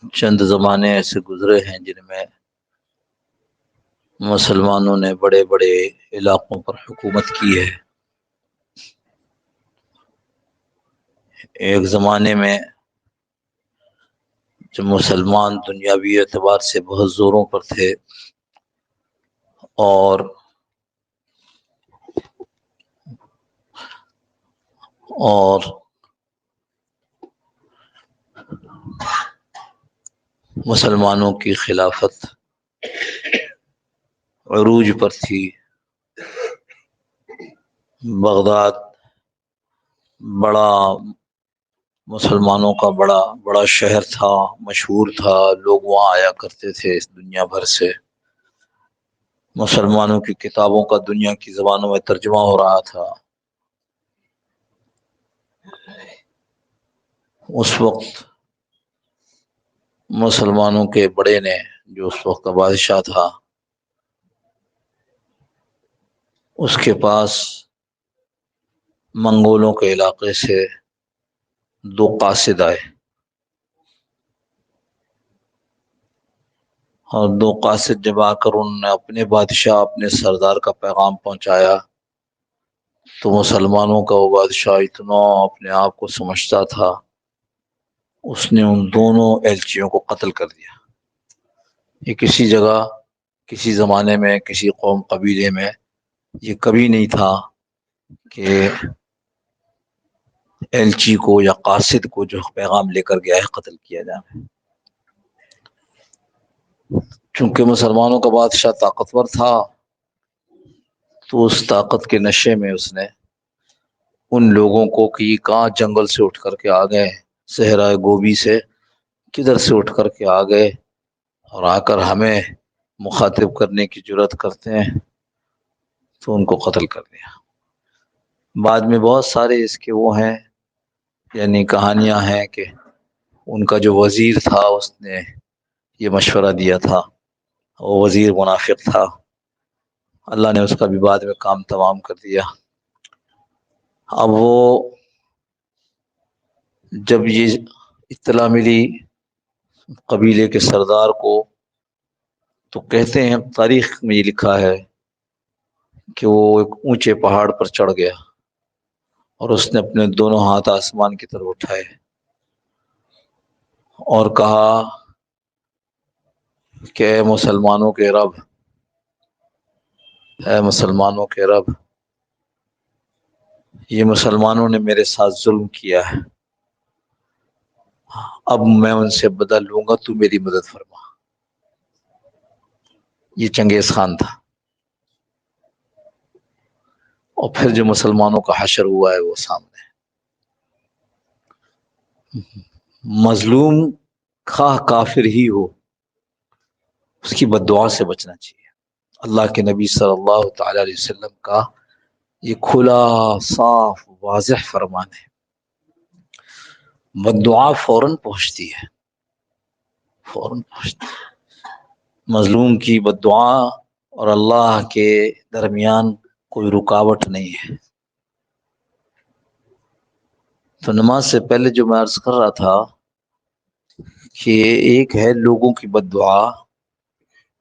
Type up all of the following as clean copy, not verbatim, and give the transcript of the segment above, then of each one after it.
چند زمانے ایسے گزرے ہیں جن میں مسلمانوں نے بڑے بڑے علاقوں پر حکومت کی ہے۔ ایک زمانے میں جب مسلمان دنیاوی اعتبار سے بہت زوروں پر تھے اور مسلمانوں کی خلافت عروج پر تھی، بغداد بڑا مسلمانوں کا بڑا شہر تھا، مشہور تھا، لوگ وہاں آیا کرتے تھے اس دنیا بھر سے۔ مسلمانوں کی کتابوں کا دنیا کی زبانوں میں ترجمہ ہو رہا تھا۔ اس وقت مسلمانوں کے بڑے نے، جو اس وقت کا بادشاہ تھا، اس کے پاس منگولوں کے علاقے سے 2 قاصد آئے اور 2 قاصد جب آ کر انہوں نے اپنے بادشاہ، اپنے سردار کا پیغام پہنچایا تو مسلمانوں کا وہ بادشاہ اتنا اپنے آپ کو سمجھتا تھا، اس نے ان دونوں ایلچیوں کو قتل کر دیا۔ یہ کسی جگہ، کسی زمانے میں، کسی قوم قبیلے میں یہ کبھی نہیں تھا کہ ایلچی کو یا قاصد کو جو پیغام لے کر گیا ہے قتل کیا جائے۔ چونکہ مسلمانوں کا بادشاہ طاقتور تھا تو اس طاقت کے نشے میں اس نے ان لوگوں کو کہ کہاں جنگل سے اٹھ کر کے آ گئے، صحرائے گوبی سے کدھر سے اٹھ کر کے آ گئے اور آ کر ہمیں مخاطب کرنے کی جرات کرتے ہیں، تو ان کو قتل کر دیا۔ بعد میں بہت سارے اس کے وہ ہیں، یعنی کہانیاں ہیں کہ ان کا جو وزیر تھا اس نے یہ مشورہ دیا تھا، وہ وزیر منافق تھا، اللہ نے اس کا بھی بعد میں کام تمام کر دیا۔ اب وہ جب یہ اطلاع ملی قبیلے کے سردار کو تو کہتے ہیں، تاریخ میں یہ لکھا ہے کہ وہ ایک اونچے پہاڑ پر چڑھ گیا اور اس نے اپنے دونوں ہاتھ آسمان کی طرف اٹھائے اور کہا کہ اے مسلمانوں کے رب، اے مسلمانوں کے رب، یہ مسلمانوں نے میرے ساتھ ظلم کیا ہے، اب میں ان سے بدل لوں گا، تو میری مدد فرما۔ یہ چنگیز خان تھا۔ اور پھر جو مسلمانوں کا حشر ہوا ہے وہ سامنے، مظلوم خواہ کافر ہی ہو اس کی بد دعا سے بچنا چاہیے۔ اللہ کے نبی صلی اللہ تعالی علیہ وسلم کا یہ کھلا صاف واضح فرمان ہے، بد دعا فوراً پہنچتی ہے، فوراً پہنچتی ہے۔ مظلوم کی بد دعا اور اللہ کے درمیان کوئی رکاوٹ نہیں ہے۔ تو نماز سے پہلے جو میں عرض کر رہا تھا کہ ایک ہے لوگوں کی بد دعا،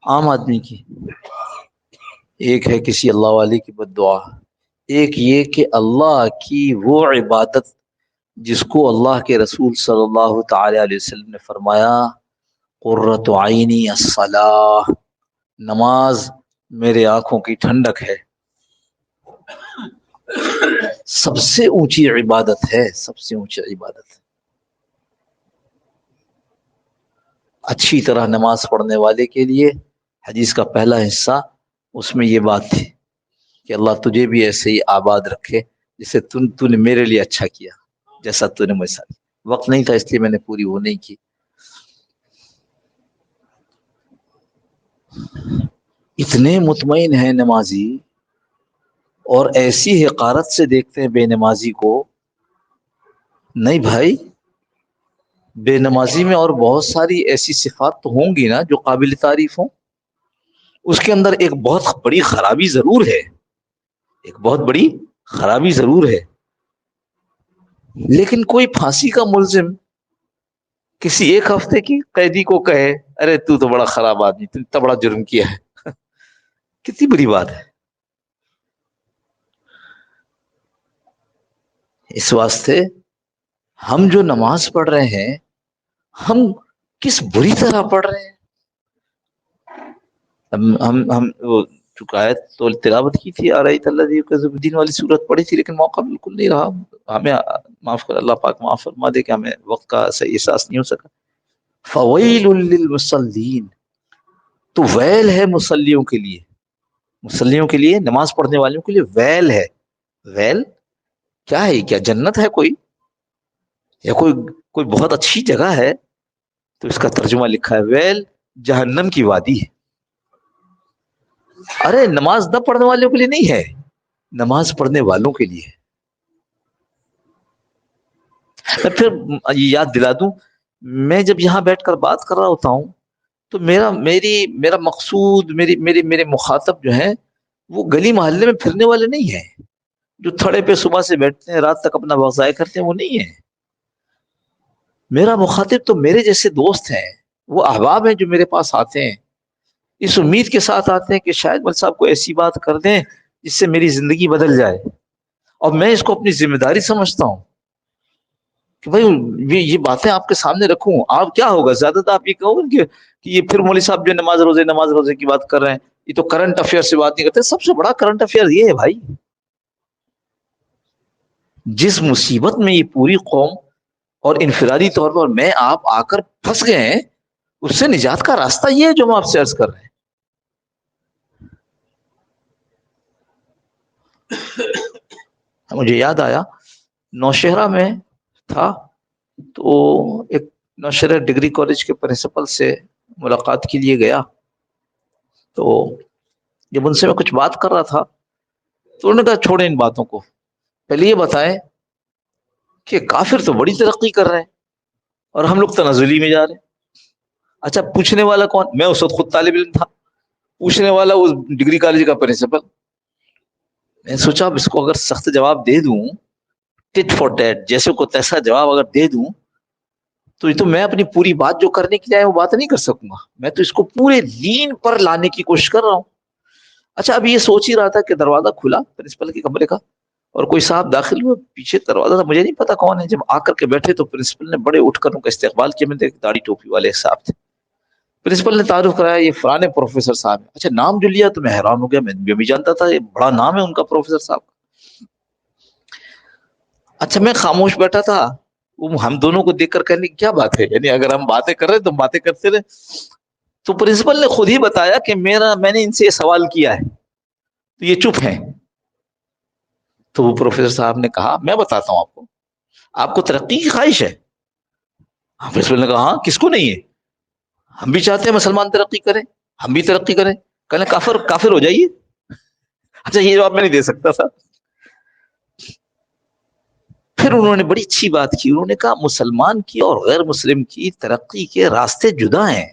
عام آدمی کی، ایک ہے کسی اللہ والی کی بد دعا، ایک یہ کہ اللہ کی وہ عبادت جس کو اللہ کے رسول صلی اللہ تعالی علیہ وسلم نے فرمایا قرۃ عینی الصلاۃ، نماز میرے آنکھوں کی ٹھنڈک ہے، سب سے اونچی عبادت ہے، سب سے اونچی عبادت۔ اچھی طرح نماز پڑھنے والے کے لیے حدیث کا پہلا حصہ اس میں یہ بات تھی کہ اللہ تجھے بھی ایسے ہی آباد رکھے جسے تو نے میرے لیے اچھا کیا، جیسا تو نے مجھ سے۔ وقت نہیں تھا اس لیے میں نے پوری وہ نہیں کی۔ اتنے مطمئن ہیں نمازی اور ایسی حقارت سے دیکھتے ہیں بے نمازی کو۔ نہیں بھائی، بے نمازی میں اور بہت ساری ایسی صفات تو ہوں گی نا جو قابل تعریف ہوں، اس کے اندر ایک بہت بڑی خرابی ضرور ہے، ایک بہت بڑی خرابی ضرور ہے، لیکن کوئی پھانسی کا ملزم کسی ایک ہفتے کی قیدی کو کہے ارے تو بڑا خراب آدمی، تو اتنا بڑا جرم کیا ہے، کتنی بری بات ہے۔ اس واسطے ہم جو نماز پڑھ رہے ہیں ہم کس بری طرح پڑھ رہے ہیں۔ ہم وہ چکا ہے تو تلاوت کی تھی آرایت الذی یکذب بالدین والی صورت پڑھی تھی، لیکن موقع بالکل نہیں رہا۔ ہمیں معاف کر، اللہ پاک معاف فرما دے کہ ہمیں وقت کا صحیح احساس نہیں ہو سکا۔ فویل للمصلین، تو ویل ہے مصلیوں کے لیے، مصلیوں کے لیے، نماز پڑھنے والوں کے لیے ویل ہے۔ ویل کیا ہے؟ کیا جنت ہے کوئی، یا کوئی بہت اچھی جگہ ہے؟ تو اس کا ترجمہ لکھا ہے ویل جہنم کی وادی ہے۔ ارے نماز نہ پڑھنے والوں کے لیے نہیں ہے، نماز پڑھنے والوں کے لیے۔ میں پھر یاد دلا دوں، میں جب یہاں بیٹھ کر بات کر رہا ہوتا ہوں تو میرا مقصود، میرے مخاطب جو ہیں وہ گلی محلے میں پھرنے والے نہیں ہیں، جو تھڑے پہ صبح سے بیٹھتے ہیں رات تک اپنا وقت ضائع کرتے ہیں، وہ نہیں ہیں۔ میرا مخاطب تو میرے جیسے دوست ہیں، وہ احباب ہیں جو میرے پاس آتے ہیں اس امید کے ساتھ آتے ہیں کہ شاید مل صاحب کو ایسی بات کر دیں جس سے میری زندگی بدل جائے، اور میں اس کو اپنی ذمہ داری سمجھتا ہوں کہ بھائی یہ باتیں آپ کے سامنے رکھوں۔ آپ کیا ہوگا، زیادہ تر آپ یہ کہو گے کہ یہ پھر مولوی صاحب جو نماز روزے کی بات کر رہے ہیں، یہ تو کرنٹ افیئر سے بات نہیں کرتے۔ سب سے بڑا کرنٹ افیئر یہ ہے بھائی، جس مصیبت میں یہ پوری قوم اور انفرادی طور پر میں آپ آ کر پھنس گئے ہیں، اس سے نجات کا راستہ یہ ہے جو ہم آپ سے عرض کر رہے ہیں۔ مجھے یاد آیا، نوشہرہ میں تھا تو ایک نوشہرہ ڈگری کالج کے پرنسپل سے ملاقات کے لیے گیا، تو جب ان سے میں کچھ بات کر رہا تھا تو انہوں نے کہا چھوڑیں ان باتوں کو، پہلے یہ بتائیں کہ کافر تو بڑی ترقی کر رہے ہیں اور ہم لوگ تنزلی میں جا رہے ہیں۔ اچھا پوچھنے والا کون؟ میں اس وقت خود طالب علم تھا، پوچھنے والا اس ڈگری کالج کا پرنسپل۔ میں سوچا اب اس کو اگر سخت جواب دے دوں، ٹٹ فار ٹیٹ، جیسے کو تیسا جواب اگر دے دوں تو یہ تو میں اپنی پوری بات جو کرنے کی جائے وہ بات نہیں کر سکوں گا، میں تو اس کو پورے لین پر لانے کی کوشش کر رہا ہوں۔ اچھا اب یہ سوچ ہی رہا تھا کہ دروازہ کھلا پرنسپل کے کمرے کا اور کوئی صاحب داخل ہوئے، پیچھے دروازہ تھا، مجھے نہیں پتا کون ہے۔ جب آ کر کے بیٹھے تو پرنسپل نے بڑے اٹھ کر ان کا استقبال کیا، میں دیکھ داڑھی ٹوپی والے صاحب تھے۔ پرنسپل نے تعارف کرایا یہ فلانے پروفیسر صاحب ہیں۔ اچھا نام جو لیا تو میں حیران ہو گیا، میں بھی جانتا تھا یہ بڑا نام ہے ان کا پروفیسر صاحب۔ اچھا میں خاموش بیٹھا تھا، وہ ہم دونوں کو دیکھ کر کہنے کیا بات ہے، یعنی اگر ہم باتیں کر رہے تو باتیں کرتے رہے۔ تو پرنسپل نے خود ہی بتایا کہ میں نے ان سے یہ سوال کیا ہے تو یہ چپ ہیں۔ تو وہ پروفیسر صاحب نے کہا میں بتاتا ہوں آپ کو ترقی کی خواہش ہے؟ پرنسپل نے کہا ہاں کس کو نہیں ہے، ہم بھی چاہتے ہیں مسلمان ترقی کریں، ہم بھی ترقی کریں، کہنے کافر ہو جائیے۔ اچھا یہ جواب میں نہیں دے سکتا تھا۔ پھر انہوں نے بڑی اچھی بات کی، انہوں نے کہا مسلمان کی اور غیر مسلم کی ترقی کے راستے جدا ہیں۔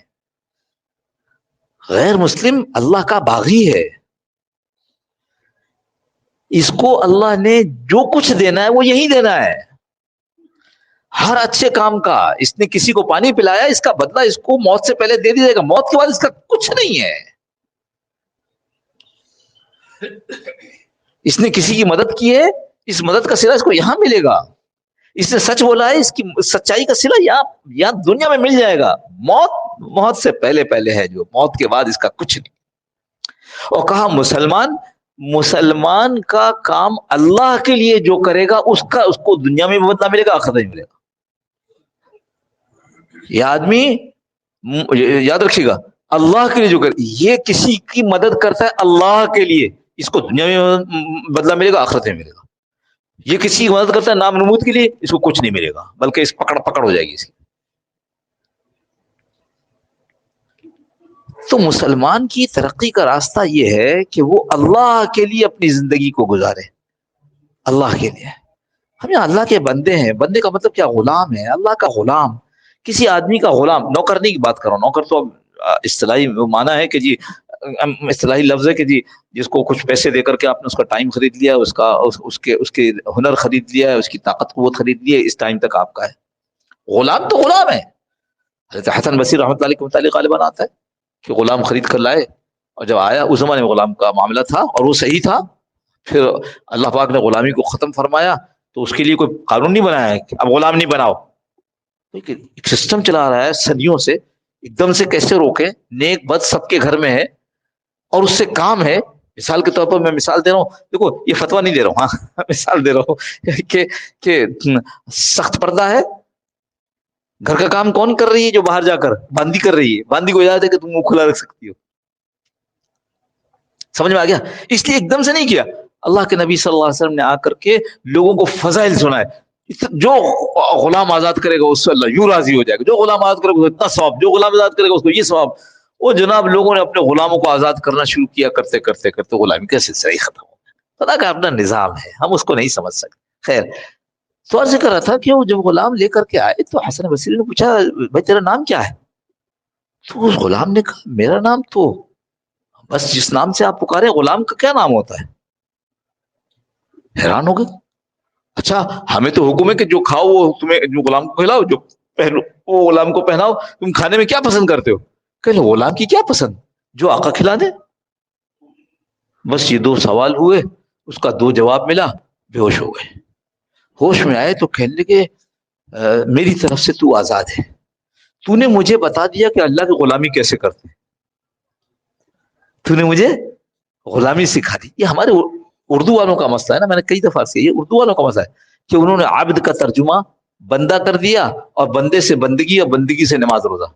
غیر مسلم اللہ کا باغی ہے، اس کو اللہ نے جو کچھ دینا ہے وہ یہی دینا ہے، ہر اچھے کام کا۔ اس نے کسی کو پانی پلایا، اس کا بدلہ اس کو موت سے پہلے دے دیا جائے گا، موت کے بعد اس کا کچھ نہیں ہے۔ اس نے کسی کی مدد کی ہے، اس مدد کا صلہ اس کو یہاں ملے گا۔ اس نے سچ بولا ہے، اس کی سچائی کا صلہ یہاں دنیا میں مل جائے گا۔ موت سے پہلے ہے جو، موت کے بعد اس کا کچھ نہیں۔ اور کہا مسلمان کا کام اللہ کے لیے جو کرے گا اس کو دنیا میں بھی بدلہ ملے گا، آخرت میں ملے گا۔ یہ آدمی یاد رکھیے گا، اللہ کے لیے جو کرے، یہ کسی کی مدد کرتا ہے اللہ کے لیے، اس کو دنیا میں بدلہ ملے گا، آخرت میں ملے گا۔ یہ کسی کی مدد کرتا ہے نام نمود کے لیے، اس کو کچھ نہیں ملے گا، بلکہ اس پکڑ ہو جائے گی اس کی۔ تو مسلمان کی ترقی کا راستہ یہ ہے کہ وہ اللہ کے لیے اپنی زندگی کو گزارے، اللہ کے لیے۔ ہم یہاں اللہ کے بندے ہیں، بندے کا مطلب کیا؟ غلام ہے، اللہ کا غلام، کسی آدمی کا غلام۔ نوکر نہیں کی بات کر رہا ہوں، نوکر تو اب اصطلاحی معنی ہے کہ جی، اصطلاحی لفظ ہے کہ جی جس کو کچھ پیسے دے کر کے آپ نے اس کا ٹائم خرید لیا، اس کے ہنر خرید لیا ہے، اس کی طاقت قوت خرید لی ہے، اس ٹائم تک آپ کا ہے۔ غلام تو غلام ہے، حضرت حسن بصری رحمۃ اللہ علیہ کے متعلق غالباً آتا ہے کہ غلام خرید کر لائے، اور جب آیا اس زمانے میں غلام کا معاملہ تھا اور وہ صحیح تھا، پھر اللہ پاک نے غلامی کو ختم فرمایا تو اس کے لیے کوئی قانون نہیں بنایا ہے کہ اب غلام نہیں بناؤ، ایک سسٹم چلا رہا ہے صدیوں سے، ایک دم سے کیسے روکیں؟ نیک بد سب کے گھر میں ہے اور اس سے کام ہے۔ مثال کے طور پر میں مثال دے رہا ہوں، دیکھو یہ فتویٰ نہیں دے رہا ہوں، ہاں مثال دے رہا ہوں کہ سخت پردہ ہے، گھر کا کام کون کر رہی ہے؟ جو باہر جا کر باندی کر رہی ہے، باندی کو اجازت ہے کہ تم منہ کھلا رکھ سکتی ہو۔ سمجھ میں آ گیا؟ اس لیے ایک دم سے نہیں کیا، اللہ کے نبی صلی اللہ علیہ وسلم نے آ کر کے لوگوں کو فضائل سنائے، جو غلام آزاد کرے گا اس سے اللہ یوں راضی ہو جائے گا، جو غلام آزاد کرے گا اتنا ثواب، جو غلام آزاد کرے گا اس کو یہ ثواب۔ وہ جناب لوگوں نے اپنے غلاموں کو آزاد کرنا شروع کیا، کرتے کرتے کرتے غلامی کا سلسلہ ہی ختم ہو گیا۔ خدا کا اپنا نظام ہے، ہم اس کو نہیں سمجھ سکتے۔ خیر، تو عرض کر رہا تھا کہ وہ جب غلام لے کر کے آئے تو حسن بصری نے پوچھا بھائی تیرا نام کیا ہے؟ تو اس غلام نے کہا میرا نام تو بس جس نام سے آپ پکارے، غلام کا کیا نام ہوتا ہے؟ حیران ہو گئے۔ اچھا ہمیں تو حکم ہے کہ جو کھاؤ وہ تمہیں، جو غلام کو کھلاؤ، جو پہنو وہ غلام کو پہناؤ، تم کھانے میں کیا پسند کرتے ہو؟ کہ غلام کی کیا پسند، جو آقا کھلا دے۔ بس یہ دو سوال ہوئے، اس کا دو جواب ملا، بے ہوش ہو گئے۔ ہوش میں آئے تو کہنے لگے میری طرف سے تو آزاد ہے، تو نے مجھے بتا دیا کہ اللہ کی غلامی کیسے کرتے، تو نے مجھے غلامی سکھا دی۔ یہ ہمارے اردو والوں کا مسئلہ ہے نا، میں نے کئی دفعہ سے، یہ اردو والوں کا مسئلہ ہے کہ انہوں نے عابد کا ترجمہ بندہ کر دیا اور بندے سے بندگی اور بندگی سے نماز روزہ۔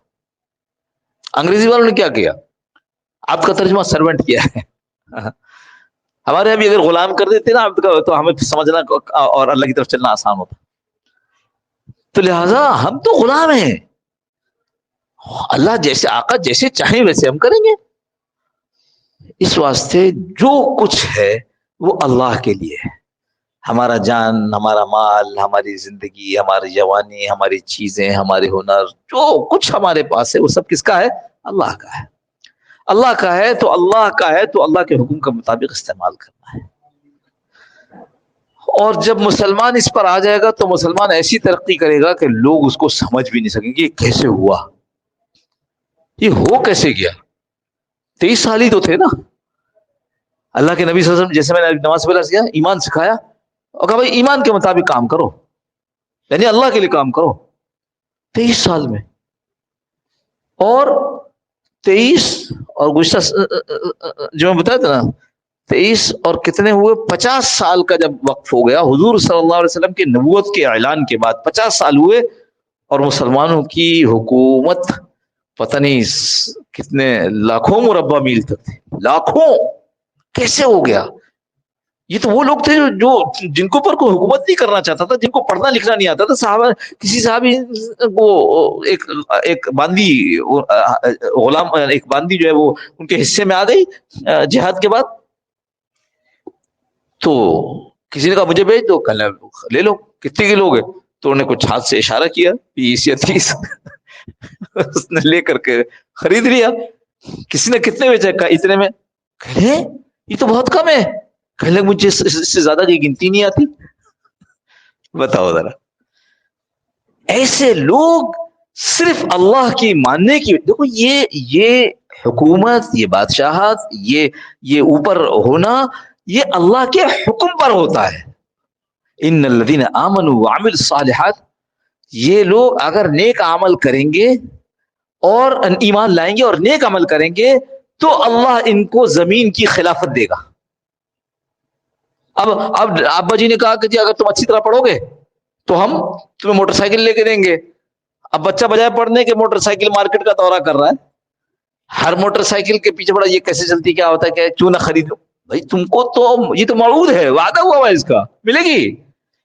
انگریزی والوں نے کیا کیا؟ عبد کا ترجمہ سرونٹ کیا ہے۔ ہمارے یہاں بھی اگر غلام کر دیتے نا عبد کا تو ہمیں سمجھنا اور اللہ کی طرف چلنا آسان ہوتا۔ تو لہذا ہم تو غلام ہیں، اللہ جیسے آقا جیسے چاہیں ویسے ہم کریں گے۔ اس واسطے جو کچھ ہے وہ اللہ کے لیے ہے، ہمارا جان، ہمارا مال، ہماری زندگی، ہماری جوانی، ہماری چیزیں، ہمارے ہنر، جو کچھ ہمارے پاس ہے وہ سب کس کا ہے؟ اللہ کا ہے۔ اللہ کا ہے تو اللہ کا ہے تو اللہ کے حکم کے مطابق استعمال کرنا ہے۔ اور جب مسلمان اس پر آ جائے گا تو مسلمان ایسی ترقی کرے گا کہ لوگ اس کو سمجھ بھی نہیں سکیں گے یہ کیسے ہوا، یہ ہو کیسے گیا۔ 23 سال ہی تو تھے نا، اللہ کے نبی صلی اللہ علیہ وسلم جیسے میں نے نماز پڑھا کیا، ایمان سکھایا اور کہا بھائی ایمان کے مطابق کام کرو، یعنی اللہ کے لیے کام کرو۔ 23 سال میں، اور 23 اور گزشتہ جو میں بتایا تھا نا 23 اور کتنے ہوئے، 50 سال کا جب وقت ہو گیا حضور صلی اللہ علیہ وسلم کے نبوت کے اعلان کے بعد 50 سال ہوئے، اور مسلمانوں کی حکومت پتہ نہیں کتنے لاکھوں مربع میل تک تھی، لاکھوں۔ کیسے ہو گیا؟ یہ تو وہ لوگ تھے جو جن کو پر کوئی حکومت نہیں کرنا چاہتا تھا، جن کو پڑھنا لکھنا نہیں آتا تھا۔ صحابہ، کسی صحابی کو ایک باندی غلام، ایک باندی جو ہے وہ ان کے حصے میں آ گئی جہاد کے بعد، تو کسی نے کہا مجھے بھیج دو، کہنے لے لو، کتنے کے لوگ ہیں؟ تو انہوں نے کچھ ہاتھ سے اشارہ کیا 20 یا 30 اس نے لے کر کے خرید لیا۔ کسی نے کتنے بیچا؟ کہا اتنے میں۔ کہنے یہ تو بہت کم ہے، کہنے لگے مجھے اس سے زیادہ کی گنتی نہیں آتی۔ بتاؤ ذرا، ایسے لوگ صرف اللہ کی ماننے کی، دیکھو یہ حکومت، یہ بادشاہت، یہ اوپر ہونا، یہ اللہ کے حکم پر ہوتا ہے۔ ان الذین آمنوا وعملوا الصالحات، یہ لوگ اگر نیک عمل کریں گے اور ایمان لائیں گے اور نیک عمل کریں گے تو اللہ ان کو زمین کی خلافت دے گا۔ اب ابا جی نے کہا کہ جی اگر تم اچھی طرح پڑھو گے تو ہم تمہیں موٹر سائیکل لے کے دیں گے۔ اب بچہ بجائے پڑھنے کے موٹر سائیکل مارکیٹ کا دورہ کر رہا ہے، ہر موٹر سائیکل کے پیچھے پڑا، یہ کیسے چلتی، کیا ہوتا ہے، کہ کیوں نہ خریدو؟ بھائی تم کو تو یہ تو موعود ہے، وعدہ ہوا ہوا ہے، اس کا ملے گی،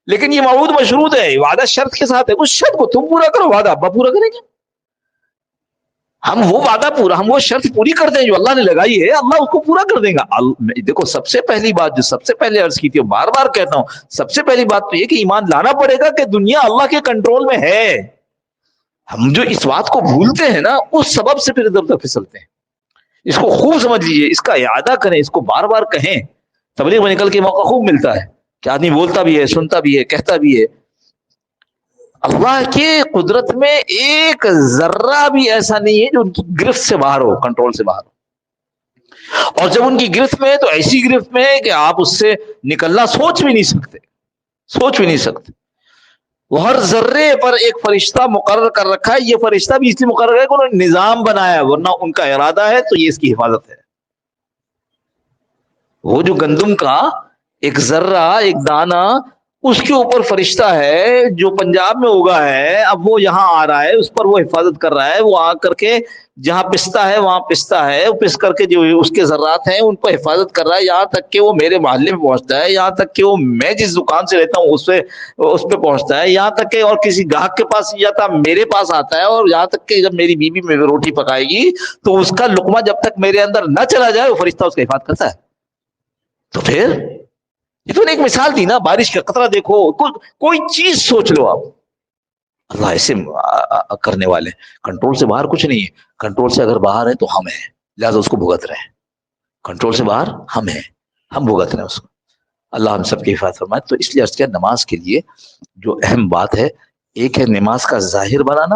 لیکن یہ موعود مشروط ہے، وعدہ شرط کے ساتھ ہے، اس شرط کو تم پورا کرو، وعدہ ابا پورا کریں گے۔ ہم وہ وعدہ پورا، ہم وہ شرط پوری کر دیں جو اللہ نے لگائی ہے، اللہ اس کو پورا کر دے گا۔ دیکھو سب سے پہلی بات جو سب سے پہلے عرض کی تھی، بار بار کہتا ہوں، سب سے پہلی بات تو یہ کہ ایمان لانا پڑے گا کہ دنیا اللہ کے کنٹرول میں ہے۔ ہم جو اس بات کو بھولتے ہیں نا، اس سبب سے پھر ادھر ادھر پھسلتے ہیں۔ اس کو خوب سمجھ لیجیے، اس کا اعادہ کریں، اس کو بار بار کہیں، تبلیغ میں نکل کے موقع خوب ملتا ہے کہ آدمی بولتا بھی ہے، سنتا بھی ہے، کہتا بھی ہے۔ اللہ کے قدرت میں ایک ذرہ بھی ایسا نہیں ہے جو ان کی گرفت سے باہر ہو، کنٹرول سے باہر ہو، اور جب ان کی گرفت میں ہے تو ایسی گرفت میں ہے کہ آپ اس سے نکلنا سوچ بھی نہیں سکتے. وہ ہر ذرے پر ایک فرشتہ مقرر کر رکھا ہے. یہ فرشتہ بھی اس لیے مقرر ہے کہ انہوں نے نظام بنایا ہے، ورنہ ان کا ارادہ ہے تو یہ اس کی حفاظت ہے. وہ جو گندم کا ایک ذرہ، ایک دانہ، اس کے اوپر فرشتہ ہے جو پنجاب میں اگا ہے، اب وہ یہاں آ رہا ہے، اس پر وہ حفاظت کر رہا ہے. وہ آ کر کے جہاں پستا ہے وہاں پستا ہے، وہ پس کر کے جو اس کے ذرات ہیں ان پر حفاظت کر رہا ہے، یہاں تک کہ وہ میرے محلے میں پہنچتا ہے، یہاں تک کہ وہ میں جس دکان سے رہتا ہوں اس پہ پہنچتا ہے، یہاں تک کہ اور کسی گاہک کے پاس نہیں جاتا، میرے پاس آتا ہے. اور یہاں تک کہ جب میری بیوی میں روٹی پکائے گی تو اس کا لقمہ جب تک میرے اندر نہ چلا جائے وہ فرشتہ اس کی حفاظت کرتا ہے. تو پھر یہ تو نے ایک مثال دی نا، بارش کا قطرہ دیکھو، کوئی چیز سوچ لو آپ، اللہ ایسے کرنے والے. کنٹرول سے باہر کچھ نہیں ہے. کنٹرول سے اگر باہر ہے تو ہم ہیں، لہٰذا اس کو بھگت رہے ہیں. کنٹرول سے باہر ہم ہیں، ہم بھگت رہے ہیں اس کو. اللہ ہم سب کی حفاظت فرمائے. تو اس لیے عرض کیا، نماز کے لیے جو اہم بات ہے، ایک ہے نماز کا ظاہر بنانا،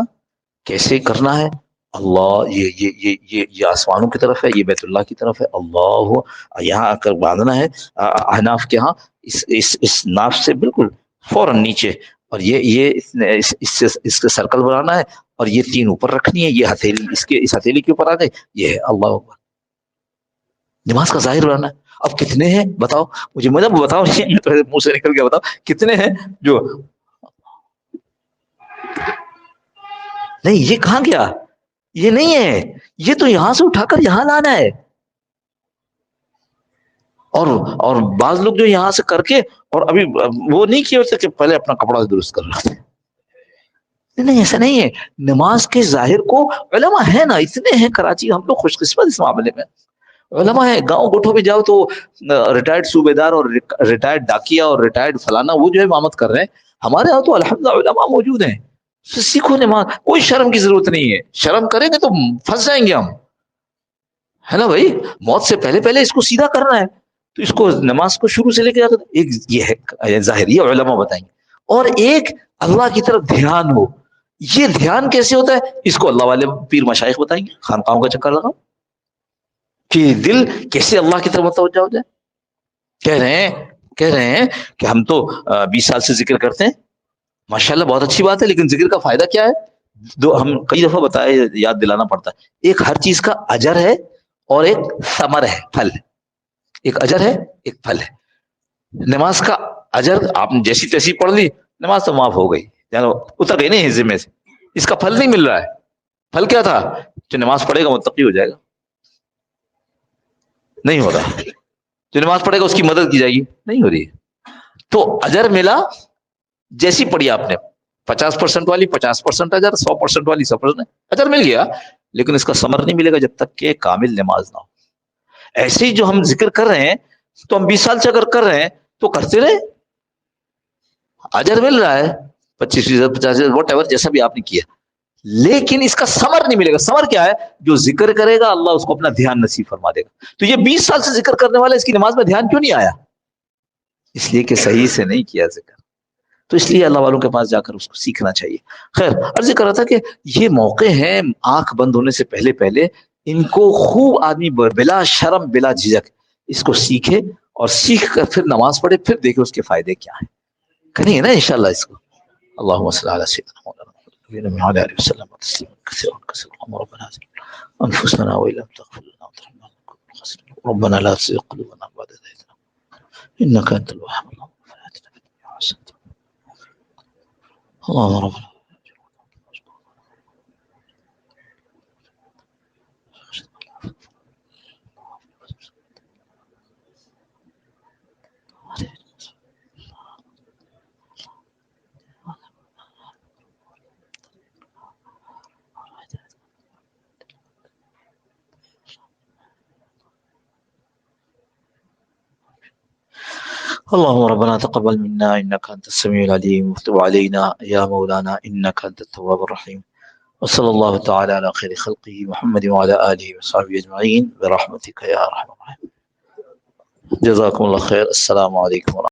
کیسے کرنا ہے. اللہ یہ آسمانوں کی طرف ہے، یہ بیت اللہ کی طرف ہے، اللہ یہاں آ کر باندھنا ہے. احناف کے ہاں اس ناف سے بالکل فوراً نیچے، اور یہ اس کے سرکل بنانا ہے، اور یہ 3 اوپر رکھنی ہے، یہ ہتھیلی اس ہتھیلی کے اوپر آ گئی، یہ ہے اللہ اکبر. نماز کا ظاہر بنانا ہے. اب کتنے ہیں بتاؤ مجھے، بتاؤ، منہ سے نکل کے بتاؤ کتنے ہیں جو نہیں. یہ کہاں گیا؟ یہ نہیں ہے، یہ تو یہاں سے اٹھا کر یہاں لانا ہے. اور بعض لوگ جو یہاں سے کر کے اور ابھی وہ نہیں کیا ہوتا کہ پہلے اپنا کپڑا درست کر رہا تھا. نہیں، ایسا نہیں ہے. نماز کے ظاہر کو علماء ہے نا، اتنے ہیں کراچی، ہم لوگ خوش قسمت اس معاملے میں. علماء ہے، گاؤں گوٹھوں میں جاؤ تو ریٹائرڈ صوبے دار اور ریٹائرڈ ڈاکیا اور ریٹائرڈ فلانا وہ جو ہے امامت کر رہے ہیں. ہمارے یہاں تو الحمدللہ علماء موجود ہیں. سیکھو نماز، کوئی شرم کی ضرورت نہیں ہے. شرم کریں گے تو پھنس جائیں گے ہم، ہے نا بھائی. موت سے پہلے اس کو سیدھا کرنا ہے. تو اس کو نماز کو شروع سے لے کے جاتا، ایک یہ ہے ظاہر، یہ علماء بتائیں گے. اور ایک اللہ کی طرف دھیان ہو. یہ دھیان کیسے ہوتا ہے، اس کو اللہ والے پیر مشائخ بتائیں گے. خانقاہوں کا چکر لگاؤ کہ دل کیسے اللہ کی طرف متوجہ ہو جائے. کہہ رہے ہیں کہ ہم تو 20 سال سے ذکر کرتے ہیں. ماشاءاللہ بہت اچھی بات ہے، لیکن ذکر کا فائدہ کیا ہے؟ ہم کئی دفعہ بتائے، یاد دلانا پڑتا ہے. ایک ہر چیز کا اجر ہے اور ایک ثمر ہے، پھل ہے. ایک اجر ہے، ایک پھل ہے. نماز کا اجر آپ نے جیسی تیسی پڑھ لی، نماز تو معاف ہو گئی، اتر گئی نہیں ذمے سے. اس کا پھل نہیں مل رہا ہے. پھل کیا تھا؟ جو نماز پڑھے گا متقی ہو جائے گا. نہیں ہو رہا. جو نماز پڑھے گا اس کی مدد کی جائے گی، نہیں ہو رہی. تو اجر ملا جیسی پڑھی آپ نے، 50% والی 50% اجر، 100% والی 100% اجر مل گیا. لیکن اس کا ثمر نہیں ملے گا جب تک کہ کامل نماز نہ ہو. ایسے ہی جو ہم ذکر کر رہے ہیں تو ہم 20 سال سے اگر کر رہے ہیں تو کرتے رہے، اجر مل رہا ہے 25%، 50%، واٹ ایور، جیسا بھی آپ نے کیا. لیکن اس کا ثمر نہیں ملے گا. ثمر کیا ہے؟ جو ذکر کرے گا اللہ اس کو اپنا دھیان نصیب فرما دے گا. تو یہ 20 سال سے ذکر کرنے والا، اس کی نماز میں دھیان کیوں نہیں آیا؟ اس لیے کہ صحیح سے نہیں کیا ذکر. تو اس لیے اللہ والوں کے پاس جا کر اس کو سیکھنا چاہیے. خیر، عرض کر رہا تھا کہ یہ موقع ہیں آنکھ بند ہونے سے پہلے ان کو خوب آدمی بلا شرم بلا جھجک اس کو سیکھے، اور سیکھ کر پھر نماز پڑھے، پھر دیکھے اس کے فائدے کیا ہیں. کریں گے نا انشاءاللہ اس کو. اللہم صلی علی سیدنا مولانا وعلی آلہ وسلم تسلیما کثیرا کثیرا. ربنا انفسنا وان لم تغفر لنا وترحمنا ربنا لا تزغ قلوبنا بعد إذ هديتنا انك انت الوهاب. اللهم آتنا في الدنيا حسنة اللهم ربنا اللهم ربنا تقبل منا إنك أنت السميع العليم وتب علينا يا مولانا إنك أنت التواب الرحيم. وصلى الله تعالى على خير خلقه محمد وعلى آله وصحبه أجمعين برحمتك يا أرحم الراحمين. جزاكم الله خير. السلام عليكم ورحمة الله.